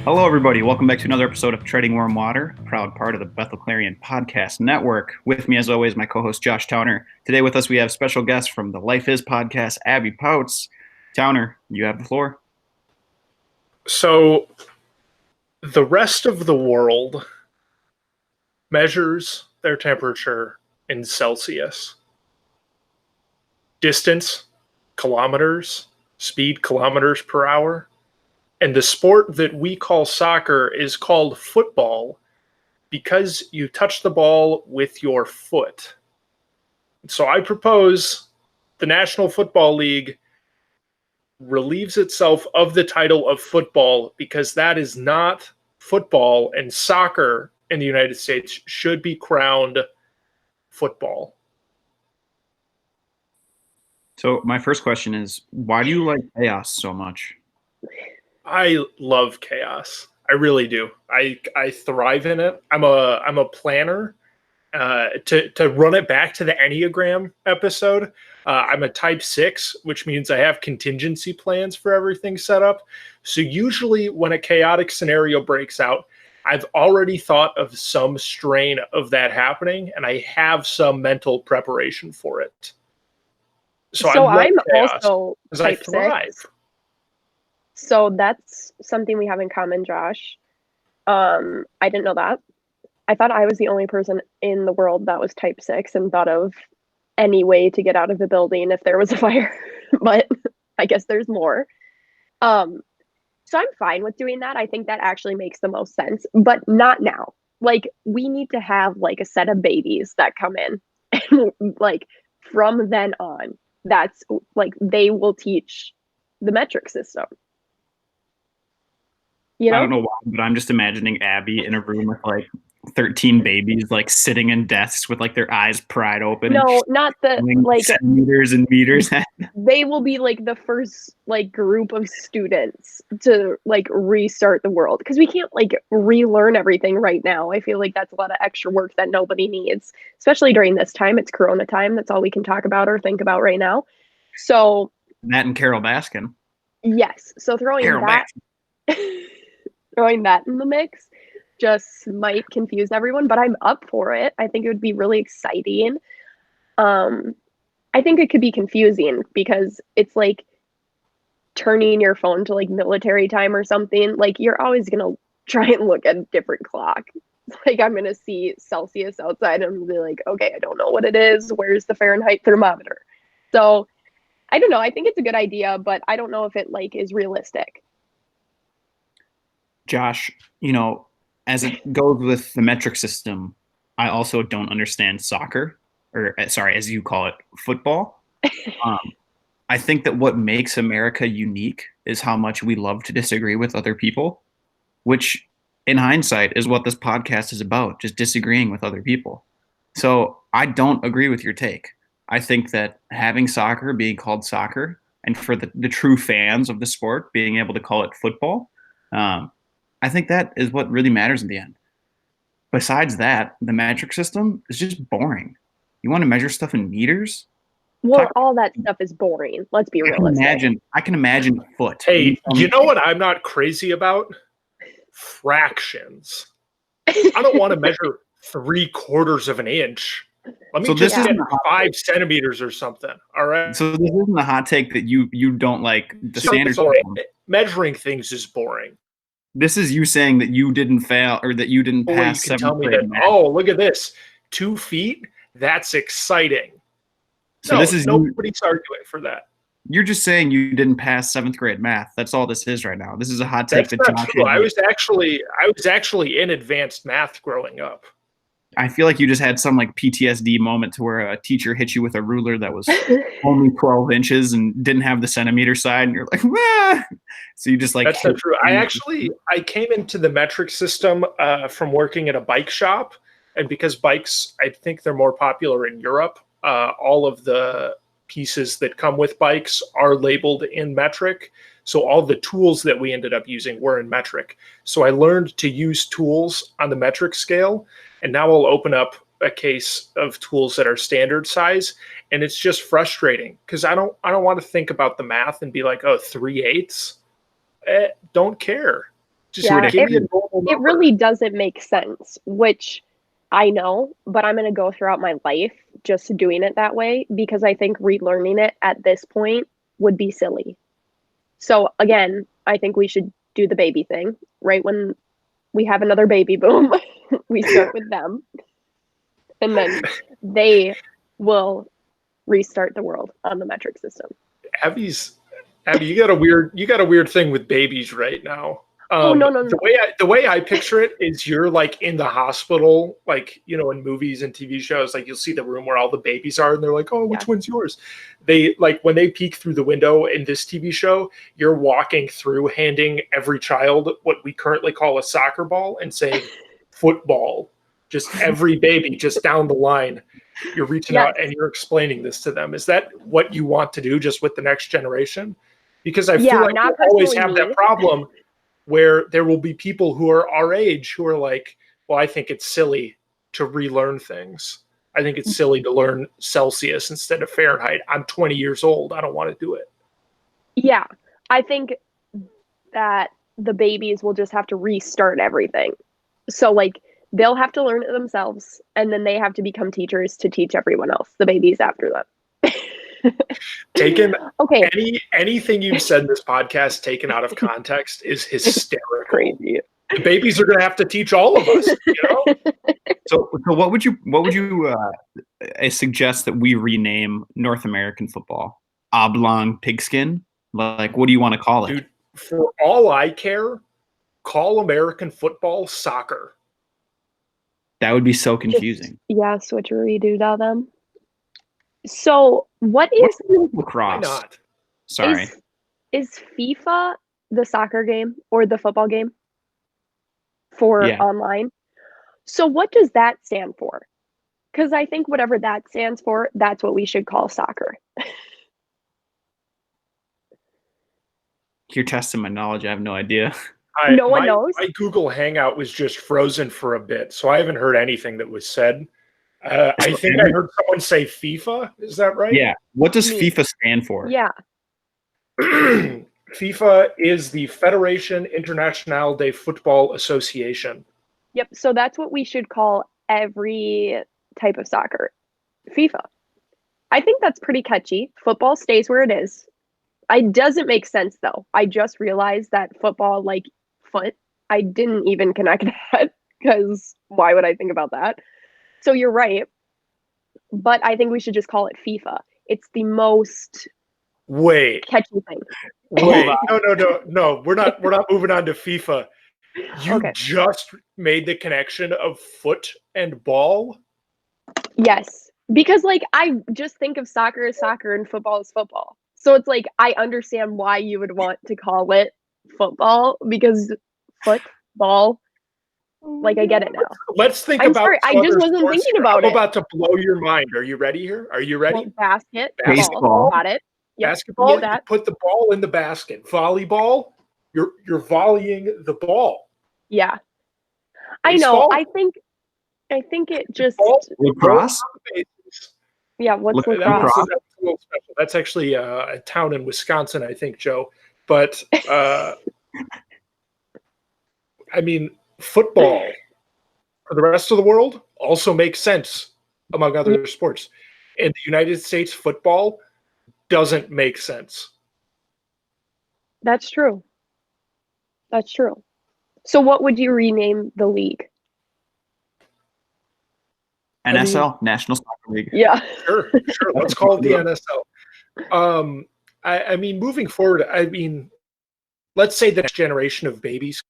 Hello, everybody. Welcome back to another episode of Treading Warm Water, proud part of the Bethel Clarion podcast network. With me, as always, my co-host Josh Towner. Today with us, we have special guest from the Life Is podcast, Abby Pouts. Towner, you have the floor. So, the rest of the world measures their temperature in Celsius. Distance, kilometers, speed, kilometers per hour. And the sport that we call soccer is called football because you touch the ball with your foot. So I propose the National Football League relieves itself of the title of football because that is not football, and soccer in the United States should be crowned football. So my first question is, why do you like chaos so much? I love chaos. I really do. I thrive in it. I'm a planner. To run it back to the Enneagram episode, I'm a type 6, which means I have contingency plans for everything set up. So usually when a chaotic scenario breaks out, I've already thought of some strain of that happening, and I have some mental preparation for it. So I'm also type 6. So that's something we have in common, Josh. I didn't know that. I thought I was the only person in the world that was type 6 and thought of any way to get out of the building if there was a fire. But I guess there's more. So I'm fine with doing that. I think that actually makes the most sense, but not now. Like, we need to have like a set of babies that come in and like from then on, that's like they will teach the metric system. You know? I don't know why, but I'm just imagining Abby in a room with like 13 babies, like sitting in desks with like their eyes pried open. No, not the like centimeters and meters. They will be like the first like group of students to like restart the world, because we can't like relearn everything right now. I feel like that's a lot of extra work that nobody needs, especially during this time. It's Corona time. That's all we can talk about or think about right now. So Matt and Carol Baskin. Yes. So throwing that in the mix just might confuse everyone, but I'm up for it. I think it would be really exciting. I think it could be confusing because it's like turning your phone to like military time or something. Like, you're always going to try and look at a different clock. Like, I'm going to see Celsius outside and I'm be like, okay, I don't know what it is. Where's the Fahrenheit thermometer? So I don't know. I think it's a good idea, but I don't know if it like is realistic. Josh, as it goes with the metric system, I also don't understand soccer, or sorry, as you call it, football. I think that what makes America unique is how much we love to disagree with other people, which in hindsight is what this podcast is about, just disagreeing with other people. So I don't agree with your take. I think that having soccer being called soccer, and for the true fans of the sport being able to call it football, I think that is what really matters in the end. Besides that, the metric system is just boring. You want to measure stuff in meters? Well, all that stuff is boring. Let's be realistic. I can imagine a foot. Hey, you know what I'm not crazy about? Fractions. I don't want to measure 3/4 of an inch. Let me just get 5 centimeters or something. All right. So this isn't a hot take that you don't like the standard. Measuring things is boring. This is you saying that you didn't fail or that you didn't pass. You can tell me that. Oh, look at this, 2 feet. That's exciting. So this is nobody's arguing for that. You're just saying you didn't pass 7th grade math. That's all this is right now. This is a hot take. That's not true. I was actually in advanced math growing up. I feel like you just had some like PTSD moment to where a teacher hit you with a ruler that was only 12 inches and didn't have the centimeter side, and you're like, ah! So you just like. That's not true. I came into the metric system from working at a bike shop, and because bikes, I think they're more popular in Europe. All of the pieces that come with bikes are labeled in metric. So all the tools that we ended up using were in metric. So I learned to use tools on the metric scale, and now I'll open up a case of tools that are standard size, and it's just frustrating because I don't want to think about the math and be like, oh, 3/8. Don't care. Just Yeah, give me a normal it number. really doesn't make sense, which I know, but I'm going to go throughout my life just doing it that way because I think relearning it at this point would be silly. So again, I think we should do the baby thing. Right when we have another baby boom, we start with them, and then they will restart the world on the metric system. Abby, you got a weird thing with babies right now. Oh no. The way I picture it is you're like in the hospital, like, you know, in movies and TV shows, like you'll see the room where all the babies are and they're like, oh, which one's yours? They like when they peek through the window in this TV show, you're walking through handing every child what we currently call a soccer ball and saying football. Just every baby just down the line. You're reaching out and you're explaining this to them. Is that what you want to do just with the next generation? Because I feel like we'll always have that problem where there will be people who are our age who are like, well, I think it's silly to relearn things. I think it's silly to learn Celsius instead of Fahrenheit. I'm 20 years old. I don't want to do it. Yeah, I think that the babies will just have to restart everything. So like they'll have to learn it themselves, and then they have to become teachers to teach everyone else, the babies after them. Taken okay. Anything you've said in this podcast taken out of context is hysterical. Crazy. The babies are going to have to teach all of us. You know. So what would you suggest that we rename North American football? Oblong pigskin? Like, what do you want to call it? Dude, for all I care, call American football soccer. That would be so confusing. Switcheroo that them. So what is lacrosse? Why not? Sorry. Is FIFA the soccer game or the football game for online? So what does that stand for? Because I think whatever that stands for, that's what we should call soccer. You're testing my knowledge. I have no idea. No one knows. My Google Hangout was just frozen for a bit, so I haven't heard anything that was said. I think I heard someone say FIFA. Is that right? Yeah. What does FIFA stand for? Yeah. FIFA is the Fédération Internationale de Football Association. Yep. So that's what we should call every type of soccer. FIFA. I think that's pretty catchy. Football stays where it is. It doesn't make sense though. I just realized that football, like foot, I didn't even connect that because why would I think about that? So you're right, but I think we should just call it FIFA. It's the most catchy thing. Wait, no. We're not moving on to FIFA. You just made the connection of foot and ball? Yes, because like I just think of soccer as soccer and football as football. So it's like I understand why you would want to call it football because football. Like I get it now. Let's think about. Sorry, I just wasn't thinking about it. I'm about to blow your mind. Are you ready here? Are you ready? Well, baseball. Got it. Yep. Basketball. You put the ball in the basket. Volleyball. You're volleying the ball. Yeah. Baseball? I know. I think it just lacrosse. Yeah. What's lacrosse? That's a little special. That's actually a town in Wisconsin, I think, Joe. But I mean. Football for the rest of the world also makes sense among other sports. In the United States, football doesn't make sense. That's true. So what would you rename the league? NSL, National Soccer League. Yeah. Sure. Let's call it the NSL. I mean, moving forward, I mean, let's say the next generation of babies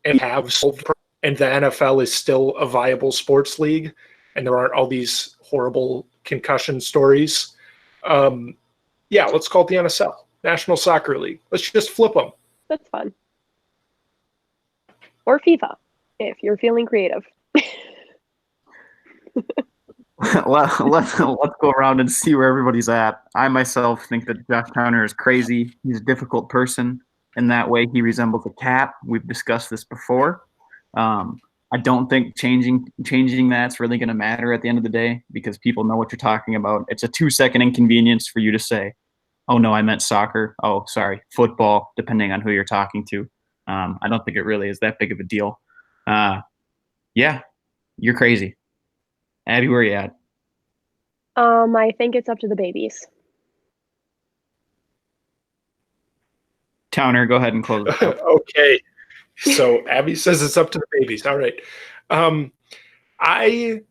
and have solved, and the NFL is still a viable sports league, and there aren't all these horrible concussion stories. Let's call it the NSL, National Soccer League. Let's just flip them. That's fun. Or FIFA, if you're feeling creative. Let's go around and see where everybody's at. I myself think that Josh Towner is crazy. He's a difficult person. In that way, he resembles a cat. We've discussed this before. I don't think changing that's really going to matter at the end of the day because people know what you're talking about. It's a 2-second inconvenience for you to say. Oh no, I meant soccer. Oh, sorry, football. Depending on who you're talking to, I don't think it really is that big of a deal. Yeah, you're crazy, Abby. Where you at? I think it's up to the babies. Towner, go ahead and close it out. Okay. So Abby says it's up to the babies. All right. I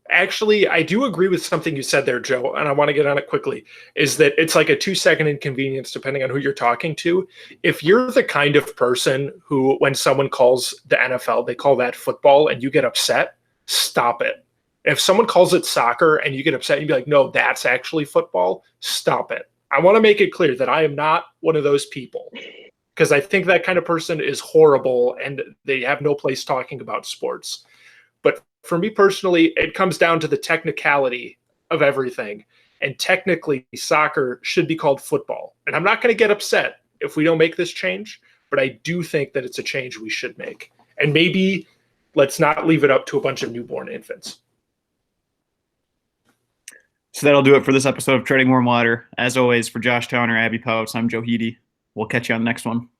do agree with something you said there, Joe, and I want to get on it quickly. Is that it's like a 2-second inconvenience depending on who you're talking to. If you're the kind of person who, when someone calls the NFL, they call that football, and you get upset, stop it. If someone calls it soccer and you get upset, you'd be like, no, that's actually football. Stop it. I want to make it clear that I am not one of those people, because I think that kind of person is horrible and they have no place talking about sports. But for me personally, it comes down to the technicality of everything. And technically, soccer should be called football. And I'm not going to get upset if we don't make this change, but I do think that it's a change we should make. And maybe let's not leave it up to a bunch of newborn infants. So that'll do it for this episode of Treading Warm Water. As always, for Josh Towner, Abby Pouts, I'm Joe Heedy. We'll catch you on the next one.